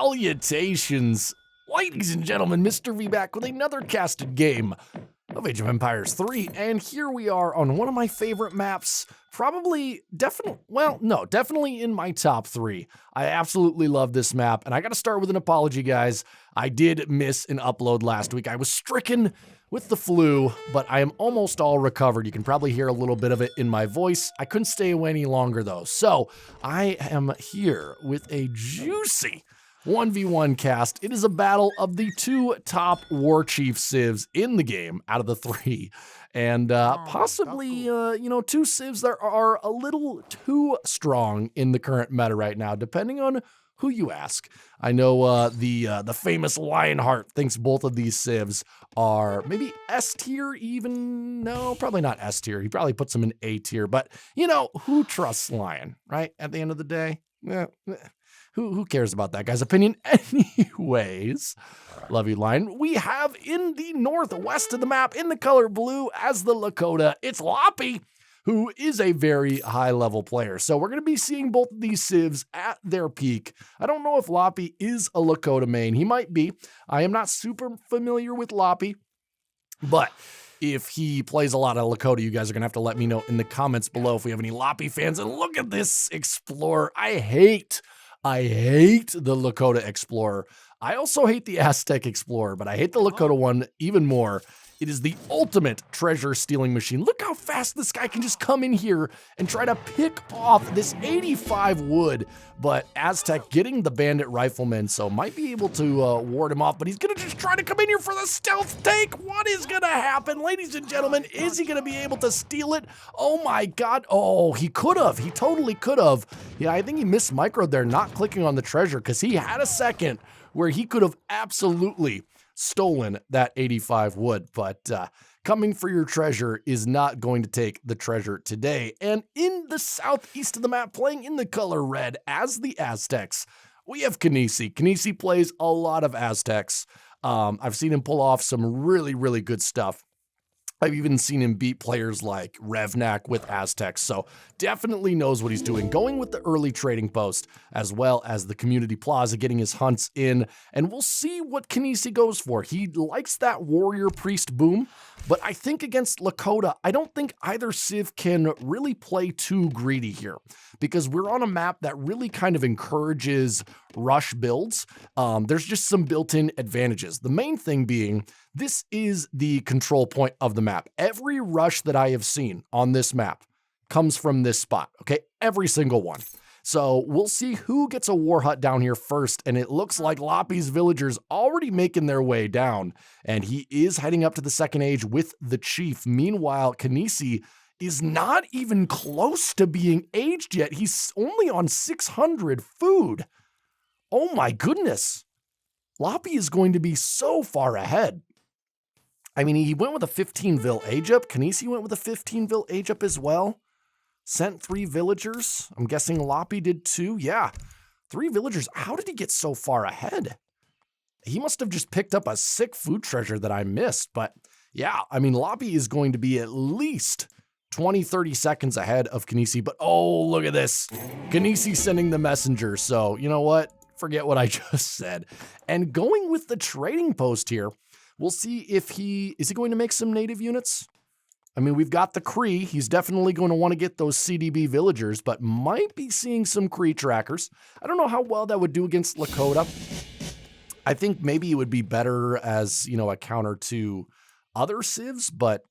Salutations, ladies and gentlemen, Mr. V back with another casted game of Age of Empires 3, and here we are on one of my favorite maps, definitely in my top 3. I absolutely love this map, and I gotta start with an apology, guys. I did miss an upload last week. I was stricken with the flu, but I am almost all recovered. You can probably hear a little bit of it in my voice. I couldn't stay away any longer, though, so I am here with a juicy 1v1 cast. It is a battle of the 2 top Warchief civs in the game out of the 3. And possibly, 2 civs that are a little too strong in the current meta right now, depending on who you ask. I know the famous Lionheart thinks both of these civs are maybe S tier even. No, probably not S tier. He probably puts them in A tier. But, who trusts Lion, right? At the end of the day? Who cares about that guy's opinion? Anyways, love you, Lion. We have in the northwest of the map, in the color blue as the Lakota, it's Loppy, who is a very high-level player. So we're going to be seeing both of these civs at their peak. I don't know if Loppy is a Lakota main. He might be. I am not super familiar with Loppy, but if he plays a lot of Lakota, you guys are going to have to let me know in the comments below if we have any Loppy fans. And look at this Explorer. I hate the Lakota Explorer. I also hate the Aztec Explorer, but I hate the Lakota one even more. It is the ultimate treasure stealing machine. Look how fast this guy can just come in here and try to pick off this 85 wood. But Aztec getting the bandit rifleman, so might be able to ward him off, but he's gonna just try to come in here for the stealth take. What is gonna happen, ladies and gentlemen? Is he gonna be able to steal it? Oh my God, oh, he could have, he totally could have. Yeah, I think he missed micro there, not clicking on the treasure, because he had a second where he could have absolutely stolen that 85 wood, but coming for your treasure is not going to take the treasure today. And in the southeast of the map, playing in the color red as the Aztecs, we have Kinesi. Kinesi plays a lot of Aztecs. I've seen him pull off some really, really good stuff. I've even seen him beat players like Revnak with Aztecs, so definitely knows what he's doing. Going with the early trading post, as well as the community plaza, getting his hunts in, and we'll see what Kinesi goes for. He likes that warrior priest boom, but I think against Lakota, I don't think either civ can really play too greedy here, because we're on a map that really kind of encourages rush builds. There's just some built-in advantages. The main thing being, this is the control point of the map. Every rush that I have seen on this map comes from this spot, okay? Every single one. So we'll see who gets a war hut down here first, and it looks like Loppy's villagers already making their way down, and he is heading up to the second age with the chief. Meanwhile, Kinesi is not even close to being aged yet. He's only on 600 food. Oh my goodness. Loppy is going to be so far ahead. I mean, he went with a 15 vil age up. Kinesi went with a 15 vil age up as well. Sent 3 villagers. I'm guessing Loppy did too. Yeah, 3 villagers. How did he get so far ahead? He must have just picked up a sick food treasure that I missed. But yeah, I mean, Loppy is going to be at least 20, 30 seconds ahead of Kinesi. But oh, look at this. Kinesi sending the messenger. So you know what? Forget what I just said. And going with the trading post here, we'll see if is he going to make some native units? I mean, we've got the Cree. He's definitely going to want to get those CDB villagers, but might be seeing some Cree trackers. I don't know how well that would do against Lakota. I think maybe it would be better as, a counter to other civs, but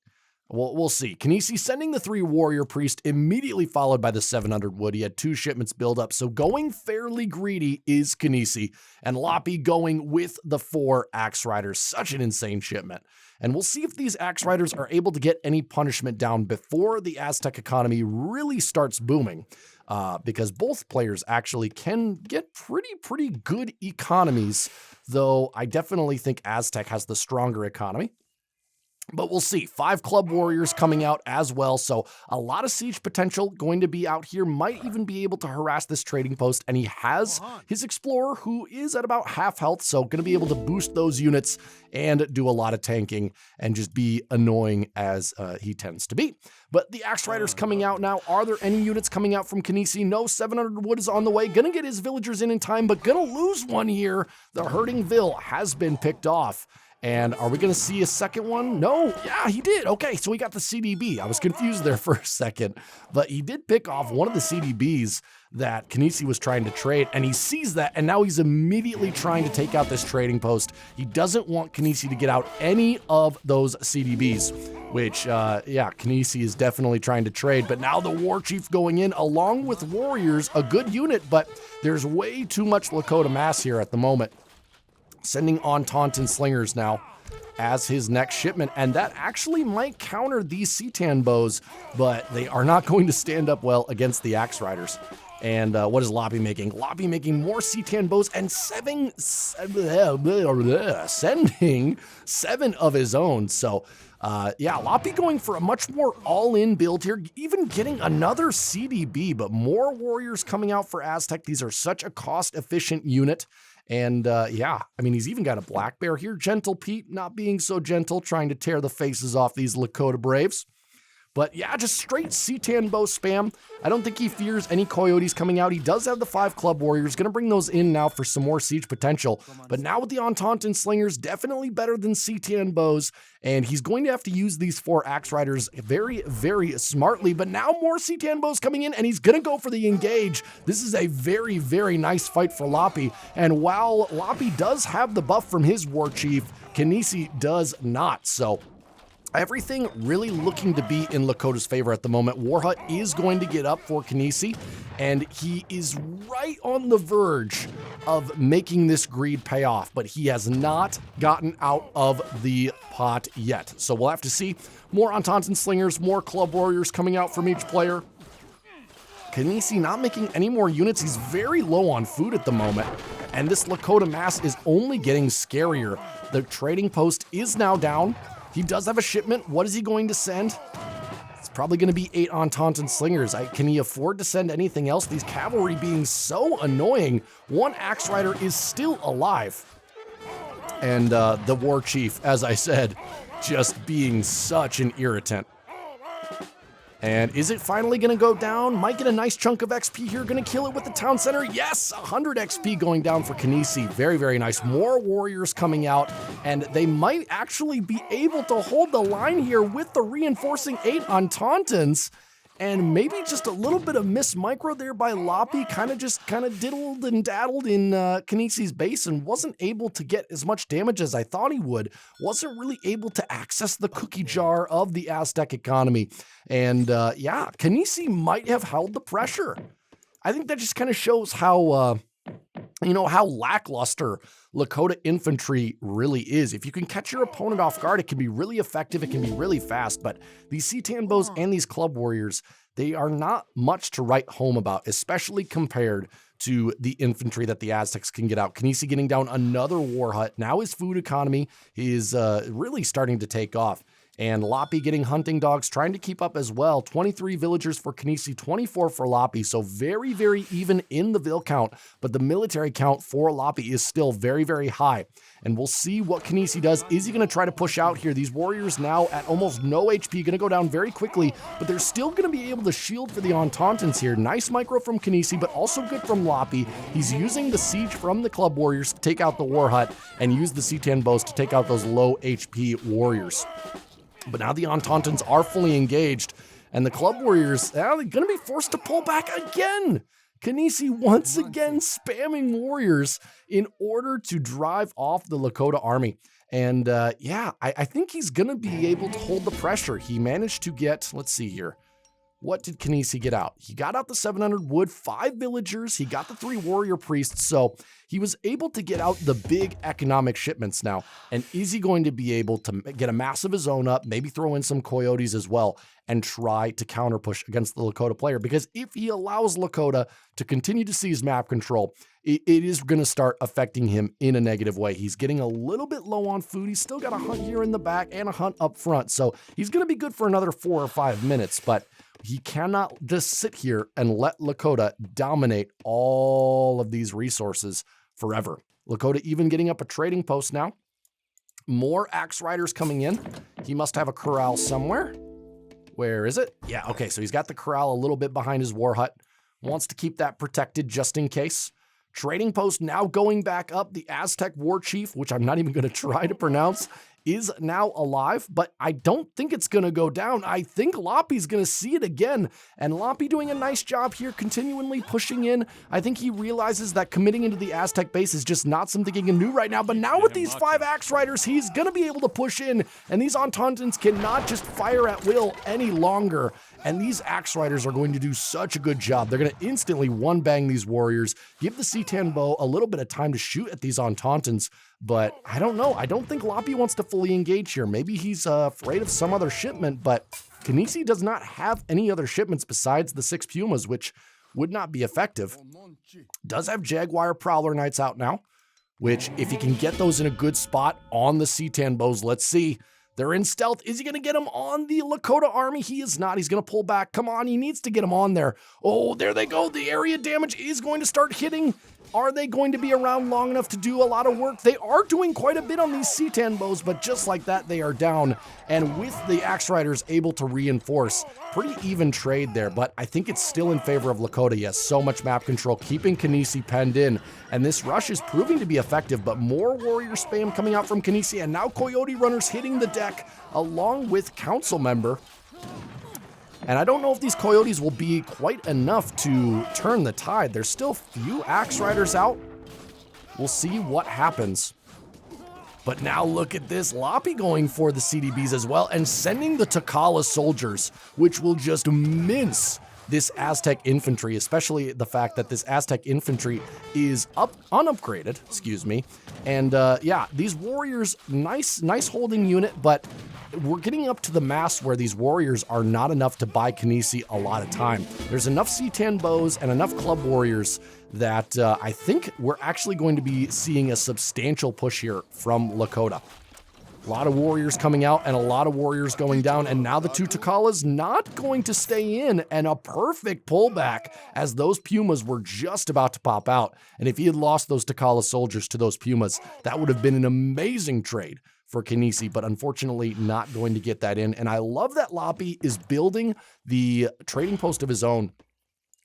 we'll see. Kinesi sending the 3 warrior priest, immediately followed by the 700 wood. He had 2 shipments build up, so going fairly greedy is Kinesi, and Loppy going with the 4 axe riders. Such an insane shipment. And we'll see if these axe riders are able to get any punishment down before the Aztec economy really starts booming, because both players actually can get pretty good economies, though I definitely think Aztec has the stronger economy. But we'll see. 5 club warriors coming out as well. So a lot of siege potential going to be out here. Might even be able to harass this trading post. And he has his explorer, who is at about half health. So going to be able to boost those units and do a lot of tanking and just be annoying as he tends to be. But the Axe Riders coming out now. Are there any units coming out from Kinesi? No, 700 wood is on the way. Gonna get his villagers in time, but gonna lose one here. The Herding Vil has been picked off. And are we going to see a second one? No. Yeah, he did. Okay, so he got the CDB. I was confused there for a second. But he did pick off one of the CDBs that Kinesi was trying to trade, and he sees that, and now he's immediately trying to take out this trading post. He doesn't want Kinesi to get out any of those CDBs, which, yeah, Kinesi is definitely trying to trade. But now the War Chief going in along with Warriors, a good unit, but there's way too much Lakota mass here at the moment. Sending on Taunton Slingers now as his next shipment, and that actually might counter these Setan bows, but they are not going to stand up well against the Axe Riders. And what is Loppy making? Loppy making more Setan bows and sending 7 of his own. So yeah, Loppy going for a much more all-in build here, even getting another CDB, but more warriors coming out for Aztec. These are such a cost-efficient unit. And yeah, I mean, he's even got a Black Bear here. Gentle Pete, not being so gentle, trying to tear the faces off these Lakota Braves. But yeah, just straight Setan bow spam. I don't think he fears any coyotes coming out. He does have the 5 club warriors. Going to bring those in now for some more siege potential. But now with the Entente Slingers, definitely better than Setan bows. And he's going to have to use these 4 Axe Riders very, very smartly. But now more Setan bows coming in, and he's going to go for the engage. This is a very, very nice fight for Loppy. And while Loppy does have the buff from his War Chief, Kinesi does not. So everything really looking to be in Lakota's favor at the moment. Warhut is going to get up for Kinesi, and he is right on the verge of making this greed pay off, but he has not gotten out of the pot yet. So we'll have to see. More Entente Slingers, more Club Warriors coming out from each player. Kinesi not making any more units. He's very low on food at the moment, and this Lakota mass is only getting scarier. The trading post is now down. He does have a shipment. What is he going to send? It's probably going to be 8 Entente Slingers. Can he afford to send anything else? These cavalry being so annoying. One Axe Rider is still alive. And the War Chief, as I said, just being such an irritant. And is it finally going to go down? Might get a nice chunk of XP here. Going to kill it with the town center. Yes, 100 XP going down for Kinesi. Very, very nice. More warriors coming out, and they might actually be able to hold the line here with the reinforcing 8 Ententes. And maybe just a little bit of miss micro there by Loppy, kind of diddled and daddled in Kinesi's base and wasn't able to get as much damage as I thought he would. Wasn't really able to access the cookie jar of the Aztec economy. And yeah, Kinesi might have held the pressure. I think that just kind of shows how, you know, how lackluster Lakota infantry really is. If you can catch your opponent off guard, it can be really effective, it can be really fast, but these Setan bows and these club warriors, they are not much to write home about, especially compared to the infantry that the Aztecs can get out. Kinesi getting down another war hut. Now his food economy is really starting to take off. And Loppy getting hunting dogs, trying to keep up as well. 23 villagers for Kinesi, 24 for Loppy. So very, very even in the Vil count. But the military count for Loppy is still very, very high. And we'll see what Kinesi does. Is he going to try to push out here? These warriors now at almost no HP, going to go down very quickly. But they're still going to be able to shield for the Ententes here. Nice micro from Kinesi, but also good from Loppy. He's using the siege from the club warriors to take out the war hut and use the Setan bows to take out those low HP warriors. But now the Ententes are fully engaged, and the club warriors, they're going to be forced to pull back again. Kinesi once again spamming warriors in order to drive off the Lakota army. And yeah, I think he's going to be able to hold the pressure. He managed to get, let's see here, what did Kinesi get out? He got out the 700 wood, 5 villagers, he got the 3 warrior priests, so he was able to get out the big economic shipments now. And is he going to be able to get a mass of his own up, maybe throw in some coyotes as well, and try to counter push against the Lakota player? Because if he allows Lakota to continue to seize map control, it is going to start affecting him in a negative way. He's getting a little bit low on food. He's still got a hunt here in the back and a hunt up front. So he's going to be good for another 4 or 5 minutes, but he cannot just sit here and let Lakota dominate all of these resources forever. Lakota even getting up a trading post now. More axe riders coming in. He must have a corral somewhere. Where is it? Yeah, okay, so he's got the corral a little bit behind his war hut. Wants to keep that protected just in case. Trading post now going back up. The Aztec war chief, which I'm not even going to try to pronounce, is now alive, but I don't think it's going to go down. I think Loppy's going to see it again, and Loppy doing a nice job here, continually pushing in. I think he realizes that committing into the Aztec base is just not something he can do right now, but now with these 5 axe riders, he's going to be able to push in, and these Ententans cannot just fire at will any longer, and these axe riders are going to do such a good job. They're going to instantly one-bang these warriors, give the C10 bow a little bit of time to shoot at these Ententans, but I don't know. I don't think Loppy wants to fully engage here. Maybe he's afraid of some other shipment, but Kinesi does not have any other shipments besides the 6 Pumas, which would not be effective. Does have Jaguar Prowler Knights out now, which if he can get those in a good spot on the C10 bows, let's see. They're in stealth. Is he going to get him on the Lakota army? He is not. He's going to pull back. Come on, he needs to get him on there. Oh, there they go. The area damage is going to start hitting. Are they going to be around long enough to do a lot of work? They are doing quite a bit on these C10 bows, but just like that, they are down. And with the Axe Riders able to reinforce, pretty even trade there, but I think it's still in favor of Lakota. Yes, so much map control, keeping Kinesi penned in. And this rush is proving to be effective, but more warrior spam coming out from Kinesi, and now Coyote Runners hitting the deck along with Council Member. And I don't know if these Coyotes will be quite enough to turn the tide. There's still few Axe Riders out. We'll see what happens. But now look at this, Loppy going for the CDBs as well and sending the Takala soldiers, which will just mince this Aztec infantry, especially the fact that this Aztec infantry is unupgraded, excuse me. And yeah, these warriors, nice holding unit, but we're getting up to the mass where these warriors are not enough to buy Kinesi a lot of time. There's enough C10 bows and enough club warriors that I think we're actually going to be seeing a substantial push here from Lakota. A lot of warriors coming out and a lot of warriors going down, and now the 2 Takalas not going to stay in, and a perfect pullback as those Pumas were just about to pop out. And if he had lost those Takala soldiers to those Pumas, that would have been an amazing trade for Kinesi, but unfortunately not going to get that in. And I love that Loppy is building the trading post of his own,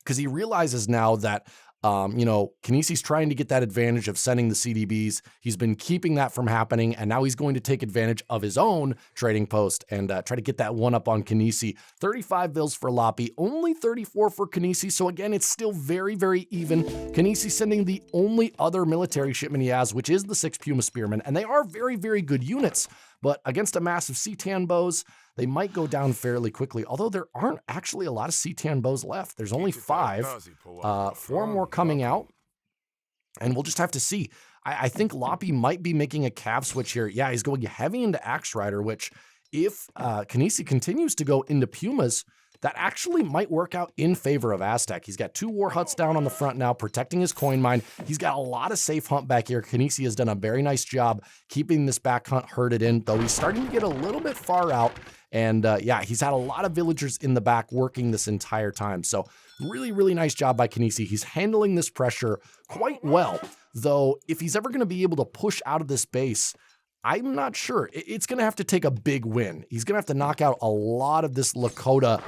because he realizes now that you know, Kinesi's trying to get that advantage of sending the CDBs. He's been keeping that from happening, and now he's going to take advantage of his own trading post and try to get that one up on Kinesi. 35 vills for Loppy, only 34 for Kinesi, so again, it's still very, very even. Kinesi sending the only other military shipment he has, which is the 6 Puma Spearmen, and they are very, very good units, but against a massive C10 bows, they might go down fairly quickly, although there aren't actually a lot of C10 bows left. There's only 5, 4 more coming out, and we'll just have to see. I think Loppy might be making a cav switch here. Yeah, he's going heavy into Axe Rider, which if Kinesi continues to go into Pumas, that actually might work out in favor of Aztec. He's got 2 war huts down on the front now, protecting his coin mine. He's got a lot of safe hunt back here. Kinesi has done a very nice job keeping this back hunt herded in, though he's starting to get a little bit far out. And yeah, he's had a lot of villagers in the back working this entire time. So really, really nice job by Kinesi. He's handling this pressure quite well, though if he's ever going to be able to push out of this base, I'm not sure. It's going to have to take a big win. He's going to have to knock out a lot of this Lakota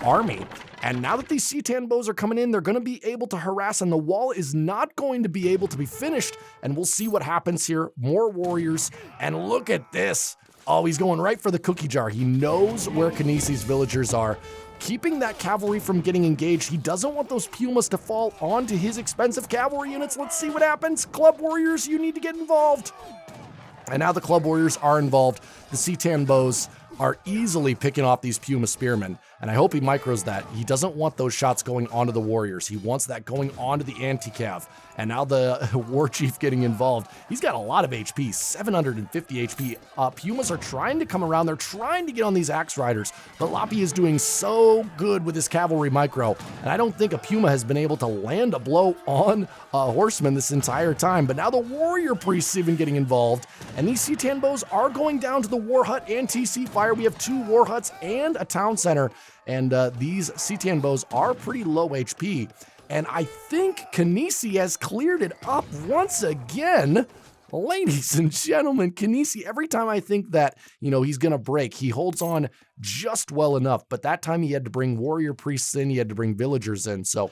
army. And now that these C10 bows are coming in, they're going to be able to harass, and the wall is not going to be able to be finished. And we'll see what happens here. More warriors. And look at this. Oh, he's going right for the cookie jar. He knows where Kinesi's villagers are. Keeping that cavalry from getting engaged. He doesn't want those Pumas to fall onto his expensive cavalry units. Let's see what happens. Club warriors, you need to get involved. And now the Club Warriors are involved. The C10 bows are easily picking off these Puma Spearmen. And I hope he micros that. He doesn't want those shots going onto the warriors. He wants that going onto the anti-cav. And now the war chief getting involved. He's got a lot of HP, 750 HP. Pumas are trying to come around. They're trying to get on these axe riders. But Loppy is doing so good with his cavalry micro. And I don't think a Puma has been able to land a blow on a horseman this entire time. But now the warrior priests even getting involved. And these C10 bows are going down to the war hut and TC fire. We have 2 war huts and a town center. And these C10 bows are pretty low HP. And I think Kinesi has cleared it up once again. Ladies and gentlemen, Kinesi, every time I think that, he's going to break, he holds on just well enough. But that time he had to bring warrior priests in, he had to bring villagers in. So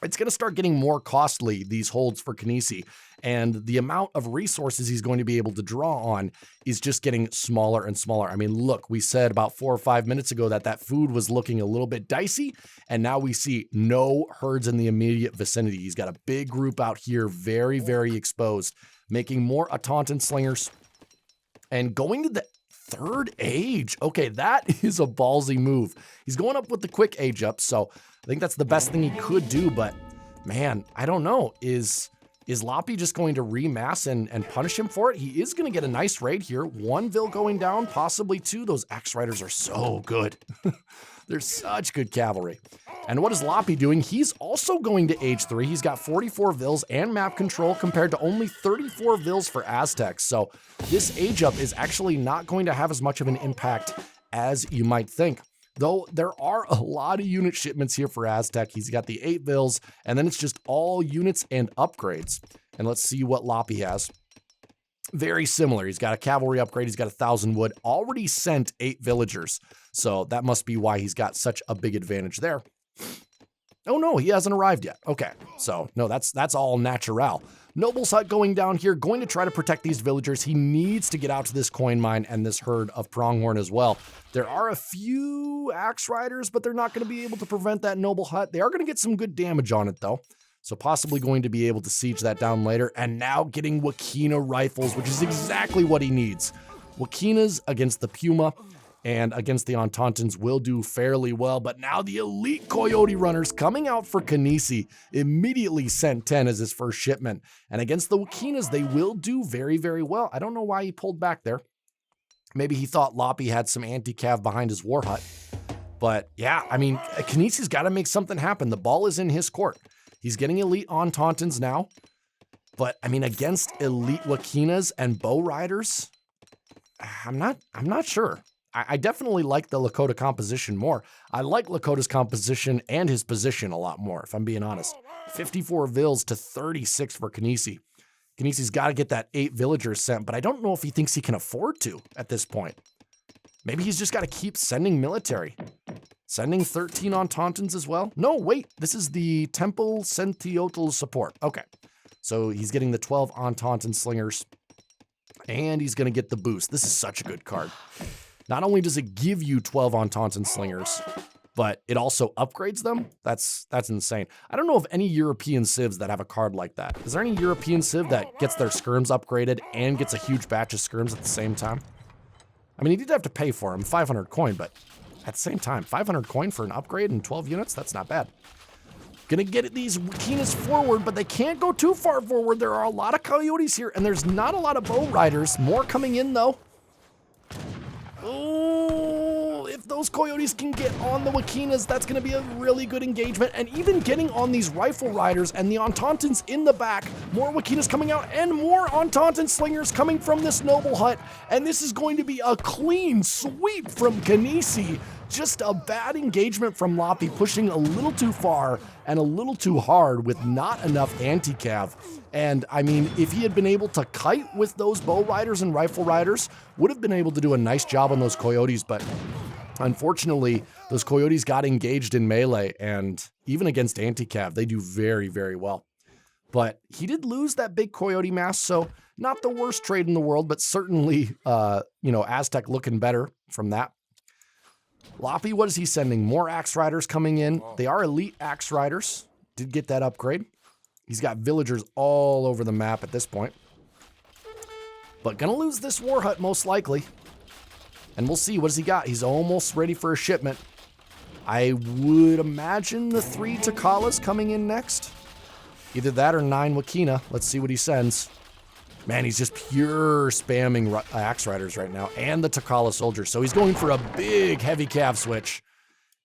it's going to start getting more costly, these holds for Kinesi. And the amount of resources he's going to be able to draw on is just getting smaller and smaller. I mean, look, we said about 4 or 5 minutes ago that food was looking a little bit dicey, and now we see no herds in the immediate vicinity. He's got a big group out here, very, very exposed, making more Taunton slingers and going to the 3rd age. Okay, that is a ballsy move. He's going up with the quick age up, so I think that's the best thing he could do, but man, I don't know. Is Loppy just going to remass and punish him for it? He is going to get a nice raid here. 1 Vil going down, possibly 2. Those Axe Riders are so good. They're such good cavalry. And what is Loppy doing? He's also going to age 3. He's got 44 Vils and map control compared to only 34 Vils for Aztecs. So this age up is actually not going to have as much of an impact as you might think. Though there are a lot of unit shipments here for Aztec. He's got the 8 Vils, and then it's just all units and upgrades. And let's see what Loppy has. Very similar. He's got a cavalry upgrade. He's got 1,000 wood. Already sent 8 villagers. So that must be why he's got such a big advantage there. Oh no, he hasn't arrived yet. Okay, so no, that's all natural. Noble's hut going down here, going to try to protect these villagers. He needs to get out to this coin mine and this herd of pronghorn as well. There are a few axe riders, but they're not going to be able to prevent that noble hut. They are going to get some good damage on it though. So possibly going to be able to siege that down later. And now getting Wakina rifles, which is exactly what he needs. Wakinas against the Puma and against the Ententons will do fairly well. But now the elite Coyote runners coming out for Kinesi immediately sent 10 as his first shipment. And against the Wakinas, they will do very, very well. I don't know why he pulled back there. Maybe he thought Loppy had some anti-cav behind his war hut. But yeah, I mean, Kinesi's got to make something happen. The ball is in his court. He's getting elite Ententons now. But I mean, against elite Wakinas and bow riders, I'm not sure. I definitely like the Lakota composition more. I like Lakota's composition and his position a lot more, if I'm being honest. 54 Vils to 36 for Kinesi. Kinesi's got to get that 8 villagers sent, but I don't know if he thinks he can afford to at this point. Maybe he's just got to keep sending military. Sending 13 Ententons as well? No, wait, this is the Temple Sentiotl support. Okay, so he's getting the 12 Ententon slingers, and he's going to get the boost. This is such a good card. Not only does it give you 12 Ententon slingers, but it also upgrades them. That's insane. I don't know of any European civs that have a card like that. Is there any European civ that gets their skirms upgraded and gets a huge batch of skirms at the same time? I mean, you did have to pay for them, 500 coin, but at the same time, 500 coin for an upgrade and 12 units, that's not bad. Gonna get these Wakinas forward, but they can't go too far forward. There are a lot of coyotes here, and there's not a lot of bow riders. More coming in, though. Oh, if those coyotes can get on the Wakinas, that's going to be a really good engagement. And even getting on these rifle riders and the Ententons in the back, more Wakinas coming out and more Ententon slingers coming from this noble hut. And this is going to be a clean sweep from Kinesi. Just a bad engagement from Loppy, pushing a little too far and a little too hard with not enough anti-cav. And I mean, if he had been able to kite with those bow riders and rifle riders, would have been able to do a nice job on those coyotes. But unfortunately, those coyotes got engaged in melee, and even against anti-cav, they do very, very well. But he did lose that big coyote mass, so not the worst trade in the world, but certainly, Aztec looking better from that. Loppy, what is he sending? More Axe Riders coming in. They are elite Axe Riders. Did get that upgrade. He's got villagers all over the map at this point. But gonna lose this war hut most likely. And we'll see, what does he got? He's almost ready for a shipment. I would imagine the 3 Takalas coming in next. Either that or 9 Wakina. Let's see what he sends. Man, he's just pure spamming Axe Riders right now, and the Takala soldiers. So he's going for a big heavy cav switch.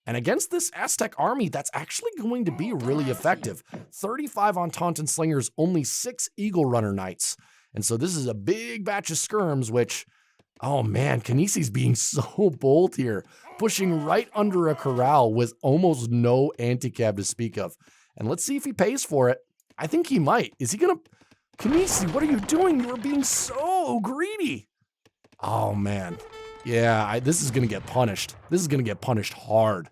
And against this Aztec army, that's actually going to be really effective. 35 on Taunton Slingers, only 6 Eagle Runner Knights. And so this is a big batch of skirms, which, oh man, Kinesi's being so bold here. Pushing right under a corral with almost no anti-cav to speak of. And let's see if he pays for it. I think he might. Is he gonna... Kinesi, what are you doing? You are being so greedy. Oh, man. Yeah, this is going to get punished. This is going to get punished hard.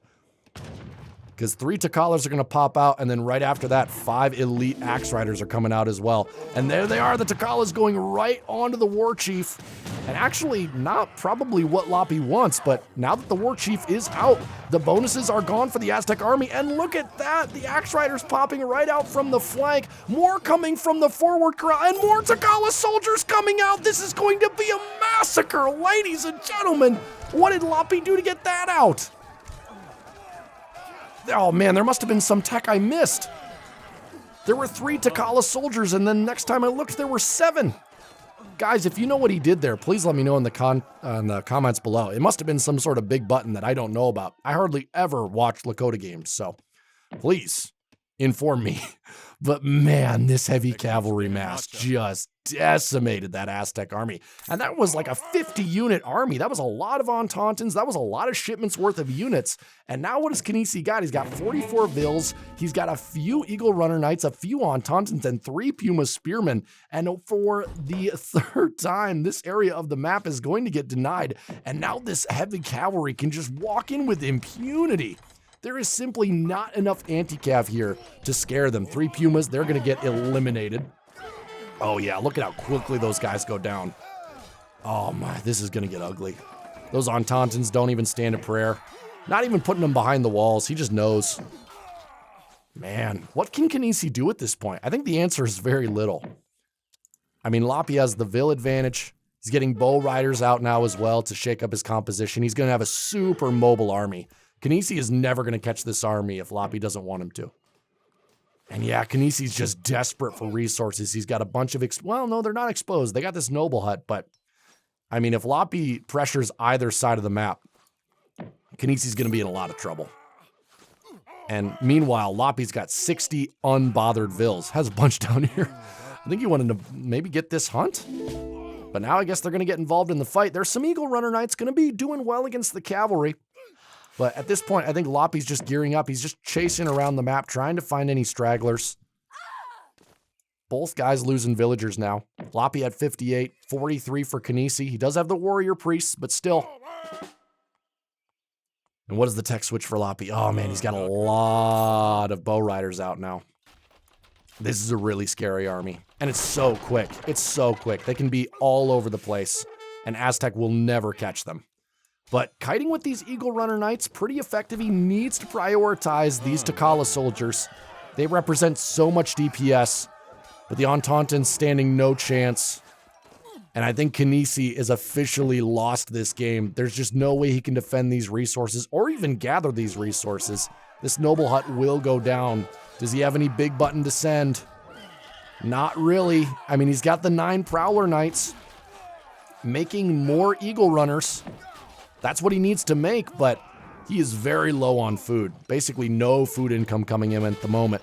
Because 3 Takalas are going to pop out, and then right after that, 5 elite Axe Riders are coming out as well. And there they are, the Takalas going right onto the War Chief. And actually, not probably what Loppy wants, but now that the War Chief is out, the bonuses are gone for the Aztec army. And look at that, the Axe Riders popping right out from the flank. More coming from the forward corral, and more Takala soldiers coming out. This is going to be a massacre, ladies and gentlemen. What did Loppy do to get that out? Oh man, there must have been some tech I missed. There were 3 Takala soldiers, and then next time I looked, there were 7. Guys, if you know what he did there, please let me know in the comments below. It must have been some sort of big button that I don't know about. I hardly ever watch Lakota games, so please inform me. But man, this heavy cavalry mass just decimated that Aztec army. And that was like a 50-unit army. That was a lot of Ententons. That was a lot of shipments worth of units. And now what has Kinesi got? He's got 44 Vills. He's got a few Eagle Runner Knights, a few Ententons, and 3 Puma Spearmen. And for the 3rd time, this area of the map is going to get denied. And now this heavy cavalry can just walk in with impunity. There is simply not enough anti-cav here to scare them. 3 Pumas, they're going to get eliminated. Oh yeah, look at how quickly those guys go down. Oh my, this is going to get ugly. Those Ententons don't even stand a prayer. Not even putting them behind the walls. He just knows. Man, what can Kinesi do at this point? I think the answer is very little. I mean, Loppy has the Vil advantage. He's getting bow riders out now as well to shake up his composition. He's going to have a super mobile army. Kinesi is never going to catch this army if Loppy doesn't want him to. And yeah, Kinesi's just desperate for resources. He's got a bunch of... well, no, they're not exposed. They got this noble hut, but... I mean, if Loppy pressures either side of the map, Kinesi's going to be in a lot of trouble. And meanwhile, Loppy's got 60 unbothered Vils. Has a bunch down here. I think he wanted to maybe get this hunt. But now I guess they're going to get involved in the fight. There's some Eagle Runner Knights going to be doing well against the cavalry. But at this point, I think Loppy's just gearing up. He's just chasing around the map, trying to find any stragglers. Both guys losing villagers now. Loppy had 58, 43 for Kinesi. He does have the warrior priests, but still. And what is the tech switch for Loppy? Oh man, he's got a lot of bow riders out now. This is a really scary army. And it's so quick. It's so quick. They can be all over the place. And Aztec will never catch them. But kiting with these Eagle Runner Knights, pretty effective. He needs to prioritize these Takala soldiers. They represent so much DPS, but the Ententons standing no chance. And I think Kinesi is officially lost this game. There's just no way he can defend these resources or even gather these resources. This noble hut will go down. Does he have any big button to send? Not really. I mean, he's got the 9 Prowler Knights, making more Eagle Runners. That's what he needs to make, but he is very low on food. Basically no food income coming in at the moment.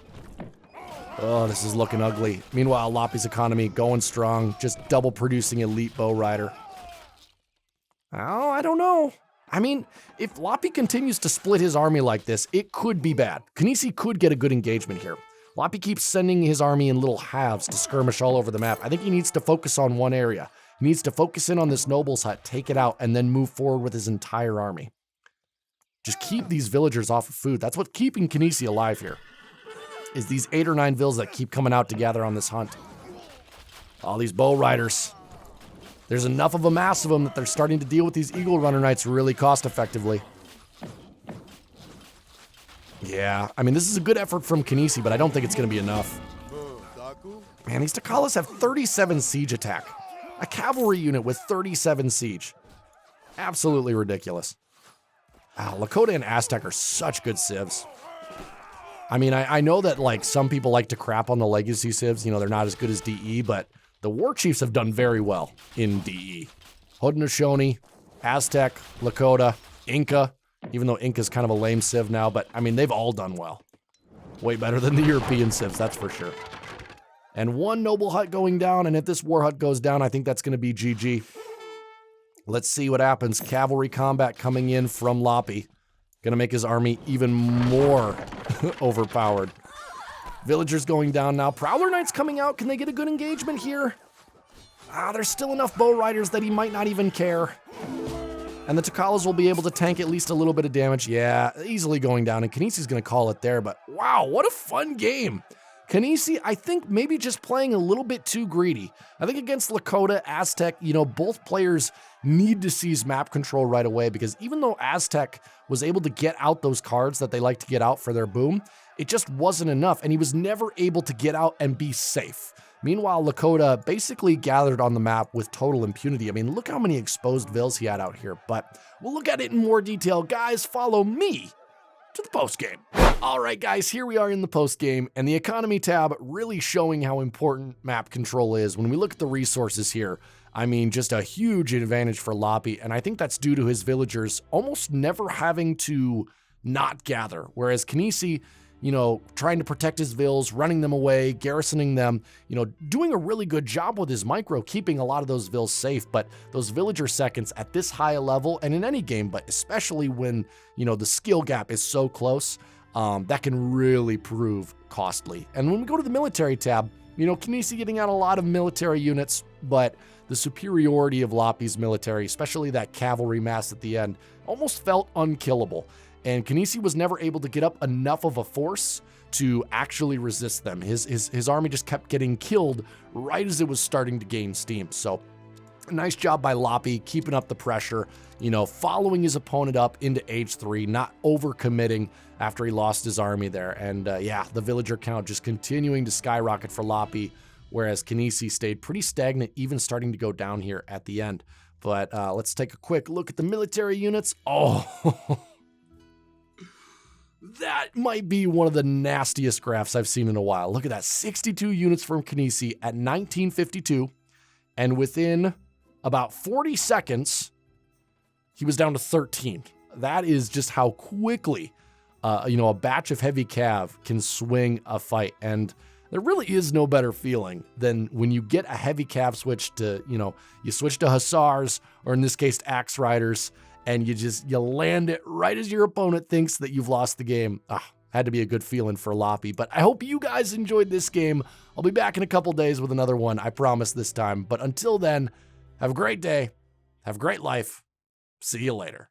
Oh, this is looking ugly. Meanwhile, Loppy's economy going strong, just double producing elite bow rider. Oh, I don't know. I mean, if Loppy continues to split his army like this, it could be bad. Kinesi could get a good engagement here. Loppy keeps sending his army in little halves to skirmish all over the map. I think he needs to focus on one area. He needs to focus in on this noble's hut, take it out, and then move forward with his entire army. Just keep these villagers off of food. That's what's keeping Kinesi alive here, is these 8 or 9 vills that keep coming out together on this hunt. All these bow riders. There's enough of a mass of them that they're starting to deal with these Eagle Runner Knights really cost effectively. Yeah, I mean, this is a good effort from Kinesi, but I don't think it's going to be enough. Man, these Takalas have 37 siege attack. A cavalry unit with 37 siege. Absolutely ridiculous. Lakota and Aztec are such good civs. I mean, I know that like some people like to crap on the legacy civs, you know, they're not as good as DE, but the Warchiefs have done very well in DE. Haudenosaunee, Aztec, Lakota, Inca, even though Inca's kind of a lame civ now, but I mean, they've all done well. Way better than the European civs, that's for sure. And one noble hut going down, and if this war hut goes down, I think that's going to be GG. Let's see what happens. Cavalry combat coming in from Loppy. Gonna make his army even more overpowered. Villagers going down now. Prowler Knights coming out. Can they get a good engagement here? There's still enough bow riders that he might not even care. And the Takalas will be able to tank at least a little bit of damage. Yeah, easily going down. And Kinesi's gonna call it there, but wow, what a fun game. Kinesi, I think maybe just playing a little bit too greedy. I think against Lakota, Aztec, you know, both players need to seize map control right away, because even though Aztec was able to get out those cards that they like to get out for their boom, it just wasn't enough, and he was never able to get out and be safe. Meanwhile, Lakota basically gathered on the map with total impunity. I mean, look how many exposed vills he had out here, but we'll look at it in more detail. Guys, follow me to the postgame. All right, guys, here we are in the postgame, and the economy tab really showing how important map control is. When we look at the resources here, I mean, just a huge advantage for Loppy, and I think that's due to his villagers almost never having to not gather, whereas Kinesi, you know, trying to protect his vills, running them away, garrisoning them, you know, doing a really good job with his micro, keeping a lot of those vills safe. But those villager seconds at this high a level, and in any game, but especially when, you know, the skill gap is so close, that can really prove costly. And when we go to the military tab, you know, Kinesi getting out a lot of military units, but the superiority of Loppy's military, especially that cavalry mass at the end, almost felt unkillable. And Kinesi was never able to get up enough of a force to actually resist them. His army just kept getting killed right as it was starting to gain steam. So nice job by Loppy, keeping up the pressure, you know, following his opponent up into Age 3, not overcommitting after he lost his army there. And yeah, the villager count just continuing to skyrocket for Loppy, whereas Kinesi stayed pretty stagnant, even starting to go down here at the end. But let's take a quick look at the military units. Oh, that might be one of the nastiest graphs I've seen in a while. Look at that, 62 units from Kinesi at 1952, and within about 40 seconds, he was down to 13. That is just how quickly, you know, a batch of heavy cav can swing a fight. And there really is no better feeling than when you get a heavy cav switch to, you know, you switch to hussars, or in this case, axe riders, and you land it right as your opponent thinks that you've lost the game. Had to be a good feeling for Loppy. But I hope you guys enjoyed this game. I'll be back in a couple days with another one, I promise this time. But until then, have a great day, have a great life. See you later.